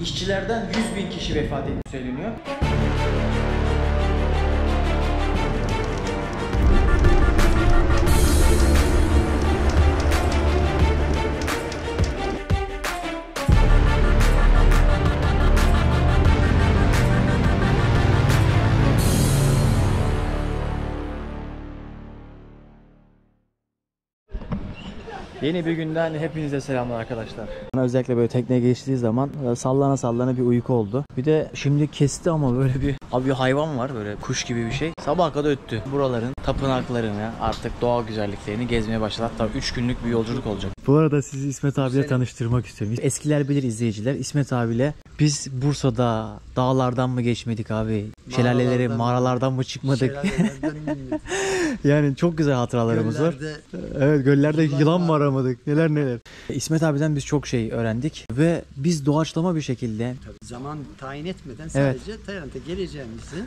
İşçilerden 100.000 kişi vefat ettiği söyleniyor. Yeni bir günden hepinize selamlar arkadaşlar. Özellikle böyle tekneye geçtiği zaman sallana sallana bir uyku oldu. Bir de şimdi kesti ama böyle bir hayvan var, böyle kuş gibi bir şey. Sabaha kadar öttü. Buraların tapınaklarını, artık doğa güzelliklerini gezmeye başladı. Hatta 3 günlük bir yolculuk olacak. Bu arada sizi İsmet abiyle tanıştırmak istiyorum. Eskiler bilir izleyiciler. İsmet abiyle biz Bursa'da dağlardan mı geçmedik abi? Şelaleleri, mağaralardan mı çıkmadık? Yani çok güzel hatıralarımız var. Evet, göllerde yılan mı aramadık? Neler neler. İsmet abiden biz çok şey öğrendik ve biz doğaçlama bir şekilde zaman tayin etmeden sadece Tayland'a geleceğimizi,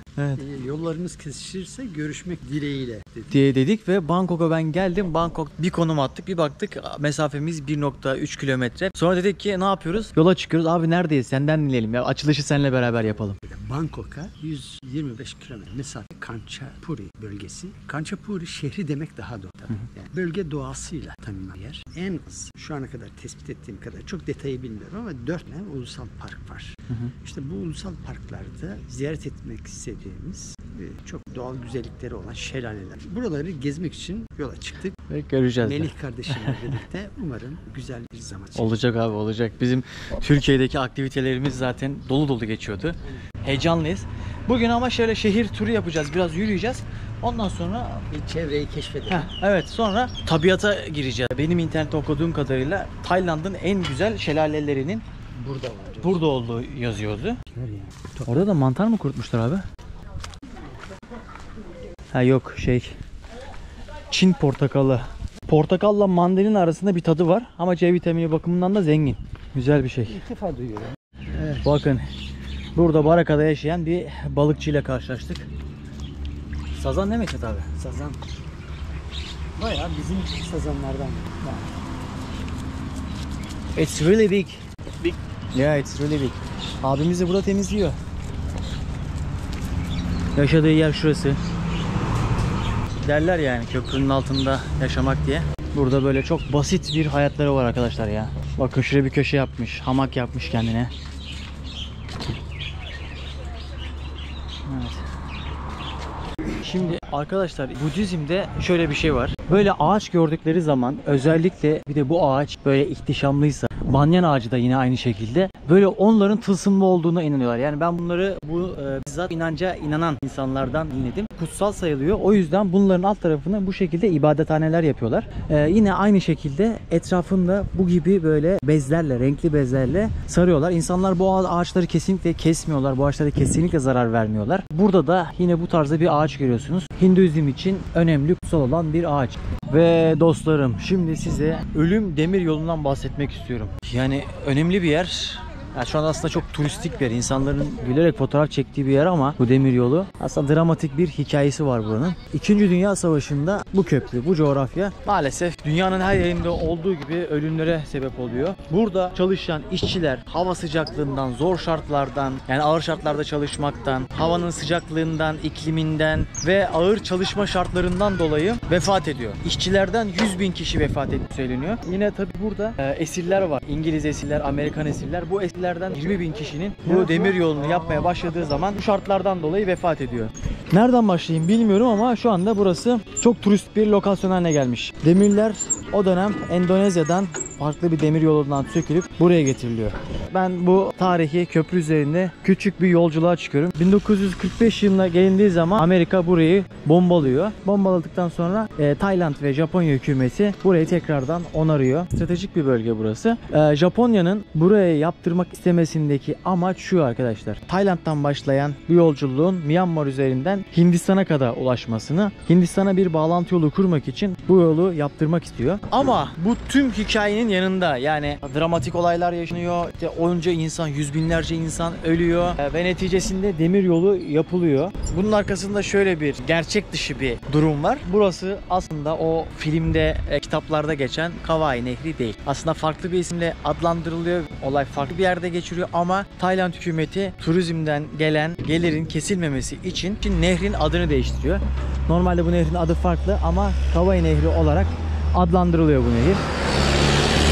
yollarımız kesişirse görüşmek dileğiyle diye dedik ve Bangkok'a ben geldim. Bangkok bir konum attık, bir baktık mesafemiz 1.3 kilometre. Sonra dedik ki ne yapıyoruz? Yola çıkıyoruz. Abi neredeyiz? Senden dinleyelim ya. Açılışı seninle beraber yapalım. Bangkok'a 125 kilometre mesafe Kanchanaburi bölgesi. Kanchanaburi şehri demek daha doğru. Yani bölge doğasıyla tanınan yer. En az şu ana kadar tespit ettiğim kadar, çok detayı bilmiyorum ama 4 tane ulusal park var. İşte bu ulusal parklarda ziyaret etmek istediğimiz çok doğal güzellikleri olan şelaleler. Buraları gezmek için yola çıktık. Ve göreceğiz. Melih kardeşimle birlikte umarım güzel bir zaman çıkacak. Olacak abi, olacak. Bizim Türkiye'deki aktivitelerimiz zaten dolu dolu geçiyordu. Heyecanlıyız. Bugün ama şöyle şehir turu yapacağız. Biraz yürüyeceğiz. Ondan sonra bir çevreyi keşfedelim. Evet, sonra tabiata gireceğiz. Benim internette okuduğum kadarıyla Tayland'ın en güzel şelalelerinin burada olduğu yazıyordu. Orada da mantar mı kurutmuşlar abi? Ha yok, Çin portakalı. Portakalla mandalina arasında bir tadı var ama C vitamini bakımından da zengin. Güzel bir şey. İlk defa duyuyorum. Evet. Bakın, burada Baraka'da yaşayan bir balıkçıyla karşılaştık. Sazan ne Mehmet abi? Sazan. Bayağı bizim sazanlardan. It's really big. Big. Yeah, it's really big. Abimiz de burada temizliyor. Yaşadığı yer şurası. Derler yani köprünün altında yaşamak diye. Burada böyle çok basit bir hayatları var arkadaşlar ya. Bakın şuraya bir köşe yapmış. Hamak yapmış kendine. Evet. Şimdi arkadaşlar, Budizm'de şöyle bir şey var. Böyle ağaç gördükleri zaman, özellikle bir de bu ağaç böyle ihtişamlıysa, banyan ağacı da yine aynı şekilde, böyle onların tılsımlı olduğuna inanıyorlar. Yani ben bunları bizzat inanca inanan insanlardan dinledim. Kutsal sayılıyor. O yüzden bunların alt tarafını bu şekilde ibadethaneler yapıyorlar. Yine aynı şekilde etrafında bu gibi böyle bezlerle, renkli bezlerle sarıyorlar. İnsanlar bu ağaçları kesinlikle kesmiyorlar. Bu ağaçlara kesinlikle zarar vermiyorlar. Burada da yine bu tarzda bir ağaç görüyorsunuz. Hinduizm için önemli, kutsal olan bir ağaç. Ve dostlarım, şimdi size Ölüm Demir Yolu'ndan bahsetmek istiyorum. Yani önemli bir yer. Yani şu anda aslında çok turistik bir yer. İnsanların gülerek fotoğraf çektiği bir yer ama bu demir yolu aslında dramatik bir hikayesi var buranın. İkinci Dünya Savaşı'nda bu köprü, bu coğrafya maalesef dünyanın her yerinde olduğu gibi ölümlere sebep oluyor. Burada çalışan işçiler hava sıcaklığından, zor şartlardan, yani ağır şartlarda çalışmaktan, havanın sıcaklığından, ikliminden ve ağır çalışma şartlarından dolayı vefat ediyor. İşçilerden 100.000 kişi vefat ettiği söyleniyor. Yine tabi burada esirler var. İngiliz esirler, Amerikan esirler. Bu esirlerden 20.000 kişinin bu demir yolunu yapmaya başladığı zaman bu şartlardan dolayı vefat ediyor. Nereden başlayayım bilmiyorum ama şu anda burası çok turist bir lokasyon haline gelmiş. Demirler o dönem Endonezya'dan farklı bir demir yolundan sökülüp buraya getiriliyor. Ben bu tarihi köprü üzerinde küçük bir yolculuğa çıkıyorum. 1945 yılına gelindiği zaman Amerika burayı bombalıyor. Bombaladıktan sonra Tayland ve Japonya hükümeti burayı tekrardan onarıyor. Stratejik bir bölge burası. Japonya'nın buraya yaptırmak istemesindeki amaç şu arkadaşlar. Tayland'dan başlayan bu yolculuğun Myanmar üzerinden Hindistan'a kadar ulaşmasını, Hindistan'a bir bağlantı yolu kurmak için bu yolu yaptırmak istiyor. Ama bu tüm hikayenin yanında, yani dramatik olaylar yaşanıyor. İşte onca insan, yüz binlerce insan ölüyor ve neticesinde demir yolu yapılıyor. Bunun arkasında şöyle bir gerçek dışı bir durum var. Burası aslında o filmde, kitaplarda geçen Kawai Nehri değil. Aslında farklı bir isimle adlandırılıyor. Olay farklı bir yerde geçiriyor ama Tayland hükümeti turizmden gelen gelirin kesilmemesi için nehrin adını değiştiriyor. Normalde bu nehrin adı farklı ama Kawai Nehri olarak adlandırılıyor bu nehir.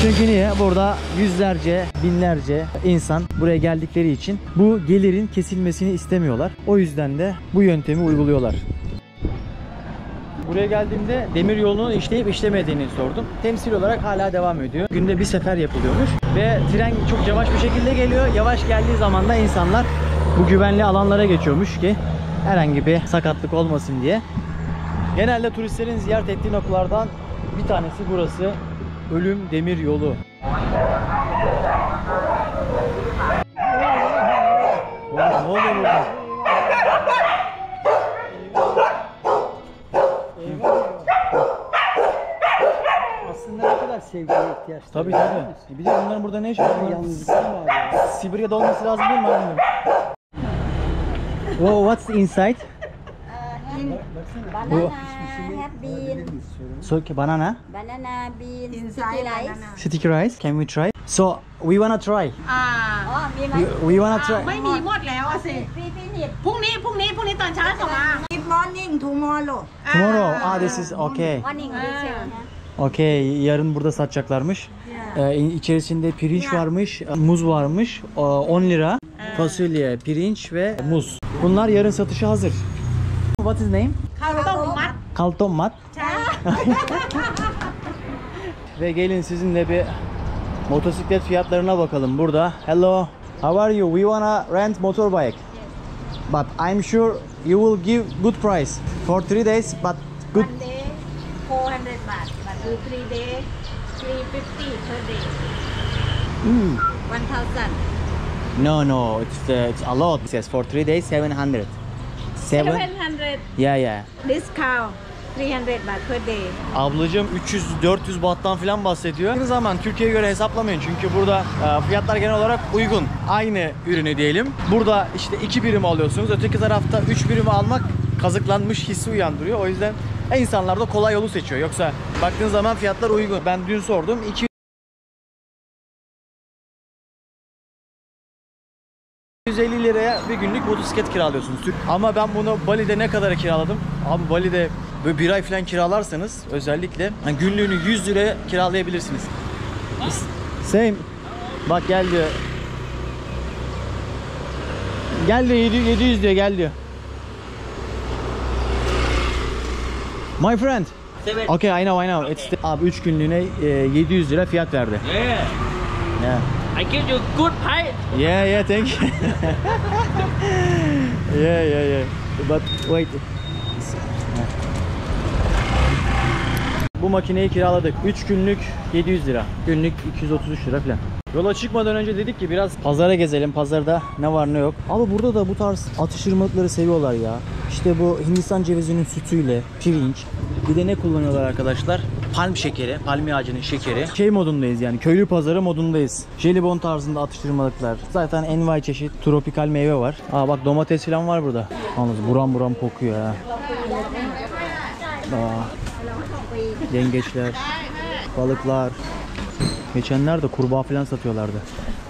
Çünkü niye? Burada yüzlerce, binlerce insan buraya geldikleri için bu gelirin kesilmesini istemiyorlar. O yüzden de bu yöntemi uyguluyorlar. Buraya geldiğimde demir yolunun işleyip işlemediğini sordum. Temsil olarak hala devam ediyor. Günde bir sefer yapılıyormuş ve tren çok yavaş bir şekilde geliyor. Yavaş geldiği zaman da insanlar bu güvenli alanlara geçiyormuş ki herhangi bir sakatlık olmasın diye. Genelde turistlerin ziyaret ettiği noktalardan bir tanesi burası. Ölüm Demir Yolu. Ne oluyor burada? Aslında ne kadar sevgiye ihtiyaç. Tabii tabii. Bir de bunların burada ne işi var? Yalnızlık var ya. Sibirya'da olması lazım değil mi abi? Wow, what's the inside? Banana have been. So, banana? Banana bean. Inside Sticky rice. banana. Sticky rice? Can we try? So, we wanna try. อ๋อมีไหม We wanna try. ไม่มีหมดแล้วอะสิ พี่นิด พรุ่งนี้ตอนเช้าส่งมา Good morning tomorrow. Tomorrow. Ah, this is okay. Morning retail. Okay, yarın burada satacaklarmış. İçerisinde pirinç varmış, muz varmış. 10 lira. Fasulye, pirinç ve muz. Bunlar yarın satışa hazır. What is name? ข้าวต้มมัด Kaltomat. ใช่ Ve gelin sizinle bir motosiklet fiyatlarına bakalım burada. Hello, how are you? We wanna rent motorbike. But I'm sure you will give good price for 3 days, but good. 1 day 400 baht. But do 3 days 350 per day. 1,000. No, it's a lot. It says for 3 days 700. 700 Yeah. discount. 300 baht per day. Ablacığım 300-400 bahttan falan bahsediyor. Aynı zaman Türkiye'ye göre hesaplamayın çünkü burada fiyatlar genel olarak uygun. Aynı ürünü diyelim. Burada işte 2 birim alıyorsunuz. Öteki tarafta 3 birimi almak kazıklanmış hissi uyandırıyor. O yüzden insanlar da kolay yolu seçiyor. Yoksa baktığın zaman fiyatlar uygun. Ben dün sordum. 250 liraya bir günlük motosiklet kiralıyorsunuz. Ama ben bunu Bali'de ne kadara kiraladım? Abi Bali'de böyle bir ay falan kiralarsanız özellikle yani günlüğünü 100 liraya kiralayabilirsiniz. Same. Bak gel diyor. Gel diyor 700 diyor gel diyor. My friend. Okay, I know. Abi 3 günlüğüne 700 lira fiyat verdi. Yeah. I give you good price. Yeah, thank you. yeah. But wait. Bu makineyi kiraladık. 3 günlük 700 lira. Günlük 233 lira falan. Yola çıkmadan önce dedik ki biraz pazara gezelim. Pazarda ne var ne yok. Ama burada da bu tarz atıştırmalıkları seviyorlar ya. İşte bu Hindistan cevizinin sütüyle pirinç. Bir de ne kullanıyorlar arkadaşlar? Palm şekeri, palmiye ağacının şekeri. Şey modundayız yani köylü pazarı modundayız. Jelibon tarzında atıştırmalıklar. Zaten envai çeşit tropikal meyve var. Aa bak domates falan var burada. Yalnız buram buram kokuyor ya. Yengeçler, balıklar. Geçenlerde kurbağa falan satıyorlardı.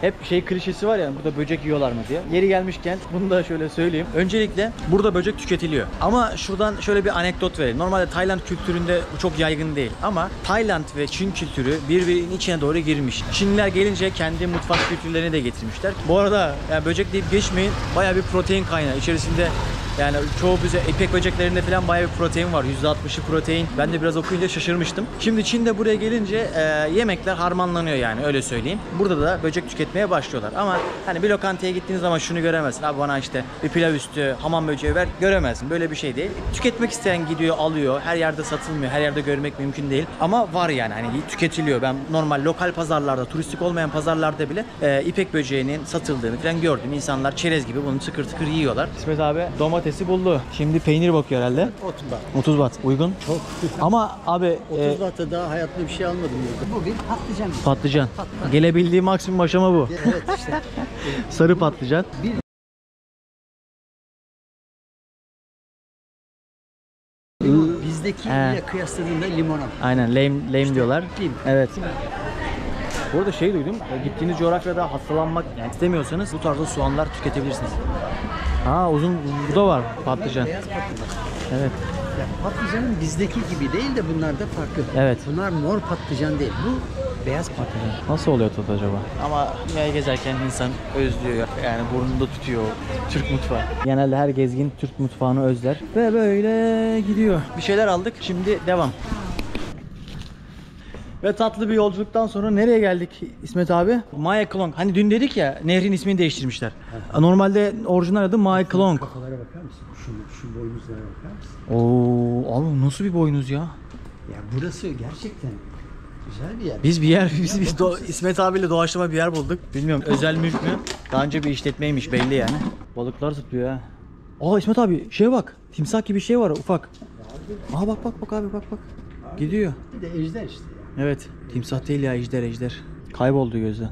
Hep şey klişesi var ya burada böcek yiyorlar mı diye. Yeri gelmişken bunu da şöyle söyleyeyim. Öncelikle burada böcek tüketiliyor. Ama şuradan şöyle bir anekdot verelim. Normalde Tayland kültüründe bu çok yaygın değil. Ama Tayland ve Çin kültürü birbirinin içine doğru girmiş. Çinliler gelince kendi mutfak kültürlerini de getirmişler. Bu arada yani böcek deyip geçmeyin. Bayağı bir protein kaynağı. İçerisinde yani çoğu bize ipek böceklerinde falan bayağı bir protein var. %60'ı protein. Ben de biraz okuyunca şaşırmıştım. Şimdi Çin'de buraya gelince yemekler harmanlanıyor yani öyle söyleyeyim. Burada da böcek tüketmeye başlıyorlar. Ama hani bir lokantaya gittiğiniz zaman şunu göremezsin. Abi bana işte bir pilav üstü hamam böceği ver. Göremezsin. Böyle bir şey değil. Tüketmek isteyen gidiyor alıyor. Her yerde satılmıyor. Her yerde görmek mümkün değil. Ama var yani hani tüketiliyor. Ben normal lokal pazarlarda, turistik olmayan pazarlarda bile ipek böceğinin satıldığını falan gördüm. İnsanlar çerez gibi bunu tıkır tıkır yiyorlar. İsmet abi domates Domatesi buldu. Şimdi peynir bakıyor herhalde. 30 baht. 30 baht. Uygun. Çok. Ama abi 30 bahta daha hayatımda bir şey almadım burada. Bugün patlıcan. patlıcan. Gelebildiği maksimum aşama bu. Evet işte. Sarı patlıcan. Bizdekiyle kıyasladığında limon al. Aynen lame diyorlar. Lim. Evet. Bu arada şey duydum. Gittiğiniz coğrafyada hastalanmak yani istemiyorsanız bu tarzda soğanlar tüketebilirsiniz. Ha uzun bu da var patlıcan. Beyaz patlıcan. Evet. Ya, patlıcanın bizdeki gibi değil de bunlar da farklı. Evet. Bunlar mor patlıcan değil. Bu beyaz patlıcan. Nasıl oluyor tadı acaba? Ama dünyayı gezerken insan özlüyor. Yani burnunda tutuyor Türk mutfağı. Genelde her gezgin Türk mutfağını özler. Ve böyle gidiyor. Bir şeyler aldık. Şimdi devam. Ve tatlı bir yolculuktan sonra nereye geldik İsmet abi? Mae Klong. Hani dün dedik ya nehrin ismini değiştirmişler. Normalde orijinal adı Mae Klong. Kafalara bakar mısın? Şu boynuzlara bakar mısın? Oo, abi nasıl bir boynuz ya? Ya burası gerçekten güzel bir yer. Biz İsmet abiyle doğaçlama bir yer bulduk. Bilmiyorum özel mülk mü? Daha önce bir işletmeymiş belli yani. Balıklar zıplıyor ha. Aa İsmet abi şeye bak. Timsah gibi bir şey var ufak. Aa bak abi bak. Gidiyor. Bir de ejder işte ya. Evet. Timsah değil ya ejder. Kayboldu gözden.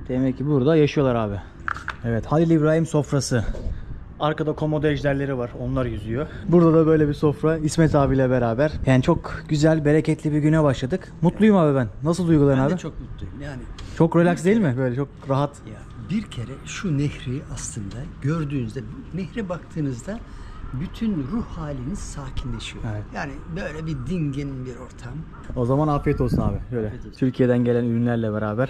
Demek ki burada yaşıyorlar abi. Evet Halil İbrahim sofrası. Arkada komodo ejderleri var. Onlar yüzüyor. Burada da böyle bir sofra İsmet abiyle beraber. Yani çok güzel, bereketli bir güne başladık. Mutluyum abi ben. Nasıl duyguların Ben abi? de çok mutluyum. Yani Çok relax değil mi? Böyle çok rahat. ya bir kere şu nehri aslında gördüğünüzde, nehre baktığınızda bütün ruh haliniz sakinleşiyor. Evet. Yani böyle bir dingin bir ortam. O zaman afiyet olsun abi. Şöyle Afiyet olsun. Türkiye'den gelen ürünlerle beraber.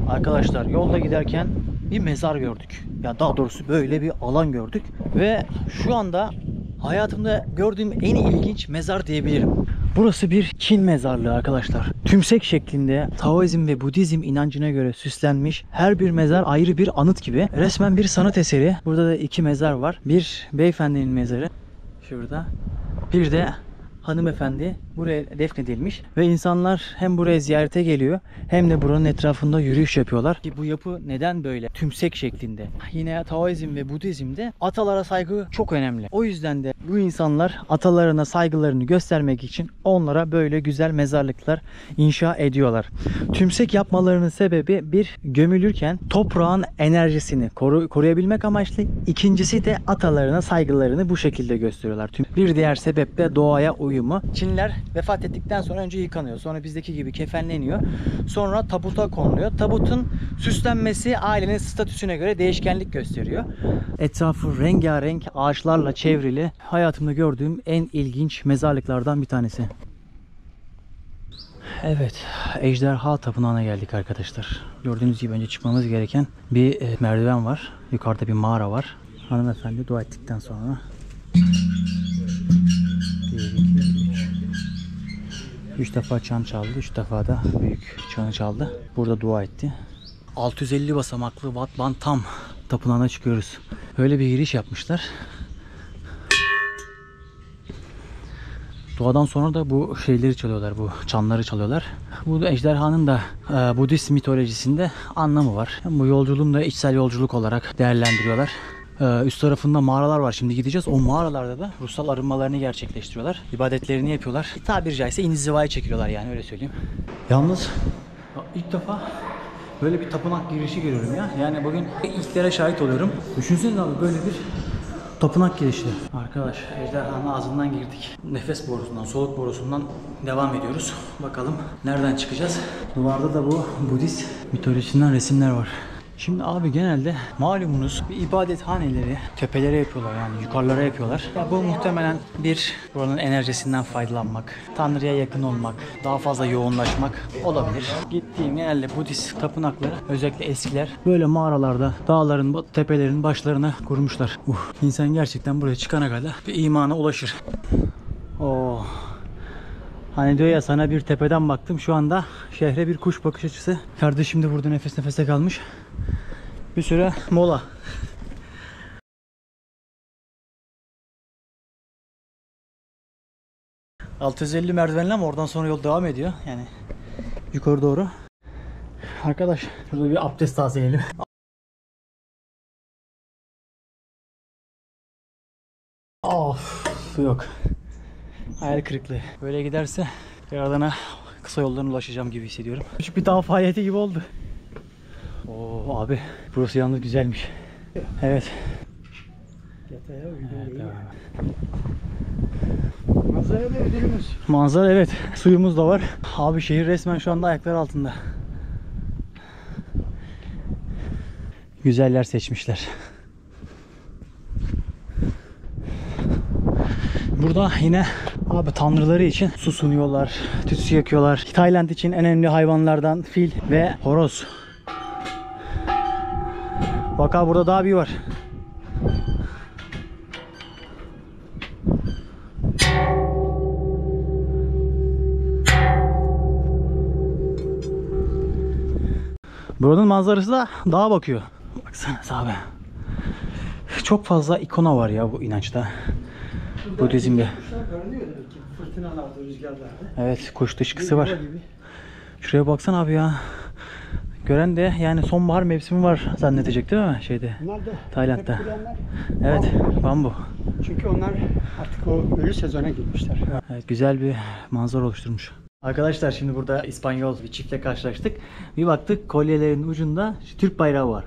Arkadaşlar yolda giderken bir mezar gördük. Ya daha doğrusu böyle bir alan gördük. Ve şu anda hayatımda gördüğüm en ilginç mezar diyebilirim. Burası bir Çin mezarlığı arkadaşlar. Tümsek şeklinde Taoizm ve Budizm inancına göre süslenmiş. Her bir mezar ayrı bir anıt gibi. Resmen bir sanat eseri. Burada da 2 mezar var. Bir beyefendinin mezarı. Şurada. Bir de hanımefendi buraya defnedilmiş ve insanlar hem buraya ziyarete geliyor hem de buranın etrafında yürüyüş yapıyorlar. Ki bu yapı neden böyle tümsek şeklinde? Yine Taoizm ve Budizm'de atalara saygı çok önemli. O yüzden de bu insanlar atalarına saygılarını göstermek için onlara böyle güzel mezarlıklar inşa ediyorlar. Tümsek yapmalarının sebebi bir gömülürken toprağın enerjisini koruyabilmek amaçlı. İkincisi de atalarına saygılarını bu şekilde gösteriyorlar. Bir diğer sebep de doğaya uyumu. Çinliler vefat ettikten sonra önce yıkanıyor. Sonra bizdeki gibi kefenleniyor. Sonra tabuta konuluyor. Tabutun süslenmesi ailenin statüsüne göre değişkenlik gösteriyor. Etrafı rengarenk ağaçlarla çevrili. Hayatımda gördüğüm en ilginç mezarlıklardan bir tanesi. Evet, Ejderha Tapınağı'na geldik arkadaşlar. Gördüğünüz gibi önce çıkmamız gereken bir merdiven var. Yukarıda bir mağara var. Hanımefendi dua ettikten sonra 3 defa çan çaldı. 3 defa da büyük çanı çaldı. Burada dua etti. 650 basamaklı Wat Ban Tam tapınağına çıkıyoruz. Böyle bir giriş yapmışlar. Duadan sonra da bu şeyleri çalıyorlar. Bu çanları çalıyorlar. Bu da ejderhanın da Budist mitolojisinde anlamı var. Bu yolculuğun da içsel yolculuk olarak değerlendiriyorlar. Üst tarafında mağaralar var. Şimdi gideceğiz. O mağaralarda da ruhsal arınmalarını gerçekleştiriyorlar. İbadetlerini yapıyorlar. Tabiri caizse inzivaya çekiliyorlar yani öyle söyleyeyim. Yalnız ilk defa böyle bir tapınak girişi görüyorum ya. Yani bugün ilklere şahit oluyorum. Düşünsenize abi böyle bir tapınak girişi. Arkadaş ejderhanın ağzından girdik. Nefes borusundan, soluk borusundan devam ediyoruz. Bakalım nereden çıkacağız. Duvarda da bu Budist mitolojisinden resimler var. Şimdi abi genelde malumunuz bir ibadethaneleri tepelere yapıyorlar yani yukarılara yapıyorlar. Ya bu muhtemelen bir buranın enerjisinden faydalanmak, Tanrı'ya yakın olmak, daha fazla yoğunlaşmak olabilir. Gittiğim genelde Budist tapınakları özellikle eskiler böyle mağaralarda dağların, tepelerin başlarına kurmuşlar. İnsan gerçekten buraya çıkana kadar bir imana ulaşır. Oh. Hani diyor ya sana bir tepeden baktım şu anda şehre bir kuş bakış açısı. Kardeşim de burada nefes nefese kalmış. Bir süre mola. ...650 merdivenle ama oradan sonra yol devam ediyor. Yani yukarı doğru. Arkadaş şurada bir abdest tazeleyelim. Of, yok. Hayal kırıklığı. Böyle giderse Yaradan'a kısa yoldan ulaşacağım gibi hissediyorum. Küçük bir dağ faaliyeti gibi oldu. Oo abi, burası yalnız güzelmiş. Evet. Manzara da ödülümüz. Manzara evet. Suyumuz da var. Abi şehir resmen şu anda ayaklar altında. Güzeller seçmişler. Burada yine abi tanrıları için su sunuyorlar, tütsü yakıyorlar. Tayland için en önemli hayvanlardan fil ve horoz. Bak abi, burada daha bir var. Buranın manzarası da dağa bakıyor. Baksana abi. Çok fazla ikona var ya bu inançta. Budizm'de. Görünüyor demek ki fırtınalarda, rüzgarlarda. Evet, kuş dışkısı var. Şuraya baksana abi ya. Gören de yani sonbahar mevsimi var zannedecek değil mi şeyde? Bunlar da Tayland'da. hep bilenler. Evet, bambu. Çünkü onlar artık o ölü sezona girmişler. Evet, güzel bir manzara oluşturmuş. Arkadaşlar şimdi burada İspanyol bir çiftle karşılaştık. Bir baktık kolyelerin ucunda Türk bayrağı var.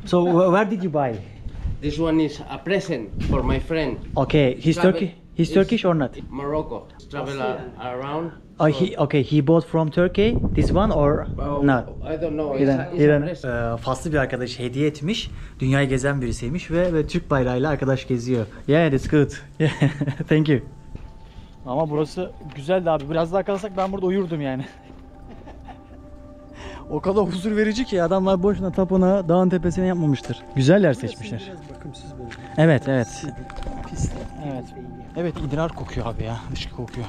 So where did you buy? This one is a present for my friend. Okay, he's Turkish. He's Turkish or not? Morocco. Travel around. Oh, he bought from Turkey. This one or not? I don't know. İran faslı bir arkadaş hediye etmiş. Dünyayı gezen birisiymiş ve Türk bayrağıyla arkadaş geziyor. Yeah, that's good. Thank you. Ama burası güzeldi abi. Biraz daha kalsak ben burada uyurdum yani. O kadar huzur verici ki adamlar boşuna tapınağı dağın tepesine yapmamıştır. Güzel yer seçmişler. Biraz bakımsız bölge. Evet, evet. Pis. Evet. Evet, idrar kokuyor abi ya. Dışkı kokuyor.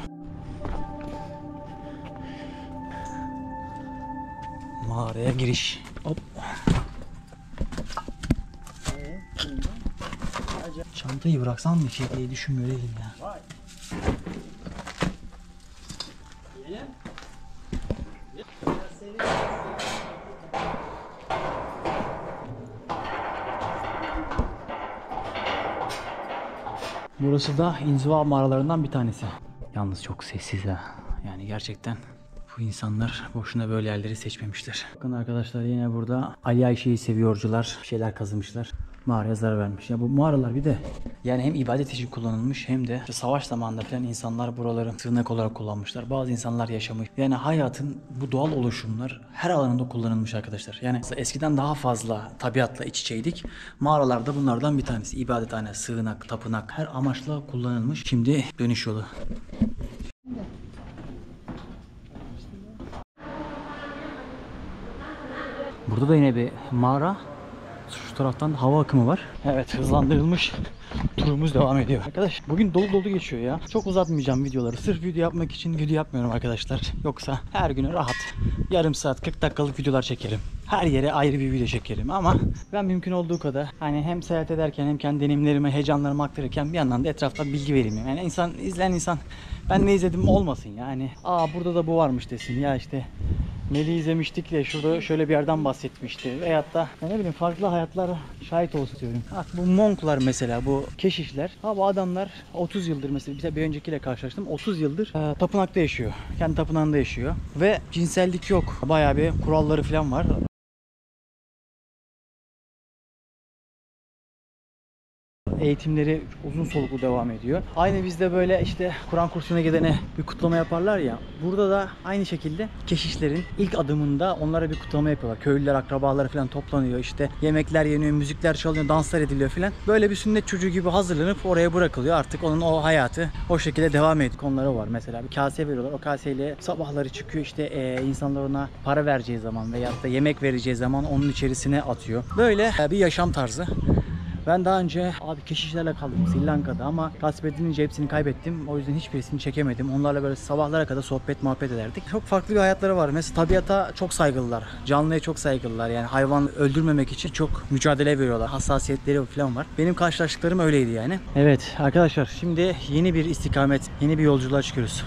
Mağaraya giriş. Hop. Çantayı bıraksam mı şey diye düşünmüyor değilim ya. Burası da inziva mağaralarından bir tanesi. Yalnız çok sessiz ha. Yani gerçekten bu insanlar boşuna böyle yerleri seçmemişler. Bakın arkadaşlar, yine burada Ali Ayşe'yi seviyorcular bir şeyler kazımışlar. Mağaraya zarar vermiş. Ya bu mağaralar bir de yani hem ibadet için kullanılmış hem de savaş zamanında falan insanlar buraları sığınak olarak kullanmışlar. Bazı insanlar yaşamış. Yani hayatın bu doğal oluşumlar her alanında kullanılmış arkadaşlar. Yani eskiden daha fazla tabiatla iç içeydik. Mağaralarda bunlardan bir tanesi. İbadethane, sığınak, tapınak her amaçla kullanılmış. Şimdi dönüş yolu. Burada da yine bir mağara. Şu taraftan hava akımı var. Evet, hızlandırılmış turumuz devam ediyor. Arkadaş bugün dolu dolu geçiyor ya. Çok uzatmayacağım videoları. Sırf video yapmak için video yapmıyorum arkadaşlar. Yoksa her gün rahat yarım saat 40 dakikalık videolar çekerim. Her yere ayrı bir video çekerim ama ben mümkün olduğu kadar hani hem seyahat ederken hem kendi deneyimlerimi, heyecanlarımı aktarırken bir yandan da etrafta bilgi vereyim. Yani izleyen insan ben ne izledim olmasın yani. Burada da bu varmış desin ya, işte Melih izlemiştik de şurada şöyle bir yerden bahsetmişti. Veyahut da ne bileyim farklı hayatlara şahit olsun diyorum. Bu monklar mesela, bu keşişler. Bu adamlar 30 yıldır mesela bir öncekiyle karşılaştım. 30 yıldır tapınakta yaşıyor. Kendi tapınağında yaşıyor. Ve cinsellik yok. Bayağı bir kuralları falan var. Eğitimleri uzun soluklu devam ediyor. Aynı bizde böyle işte Kur'an kursuna gidene bir kutlama yaparlar ya. Burada da aynı şekilde keşişlerin ilk adımında onlara bir kutlama yapıyorlar. Köylüler, akrabaları falan toplanıyor. İşte yemekler yeniyor, müzikler çalınıyor, danslar ediliyor falan. Böyle bir sünnet çocuğu gibi hazırlanıp oraya bırakılıyor. Artık onun o hayatı o şekilde devam ediyor. Konuları var. Mesela bir kase veriyorlar. O kaseyle sabahları çıkıyor, işte insanlar ona para vereceği zaman veyahut da yemek vereceği zaman onun içerisine atıyor. Böyle bir yaşam tarzı. Ben daha önce keşişlerle kaldım Sri Lanka'da ama gasp edilince hepsini kaybettim. O yüzden hiçbirisini çekemedim. Onlarla böyle sabahlara kadar sohbet muhabbet ederdik. Çok farklı bir hayatları var. Mesela tabiata çok saygılılar. Canlıya çok saygılılar. Yani hayvan öldürmemek için çok mücadele veriyorlar. Hassasiyetleri falan var. Benim karşılaştıklarım öyleydi yani. Evet arkadaşlar, şimdi yeni bir istikamet, yeni bir yolculuğa çıkıyoruz.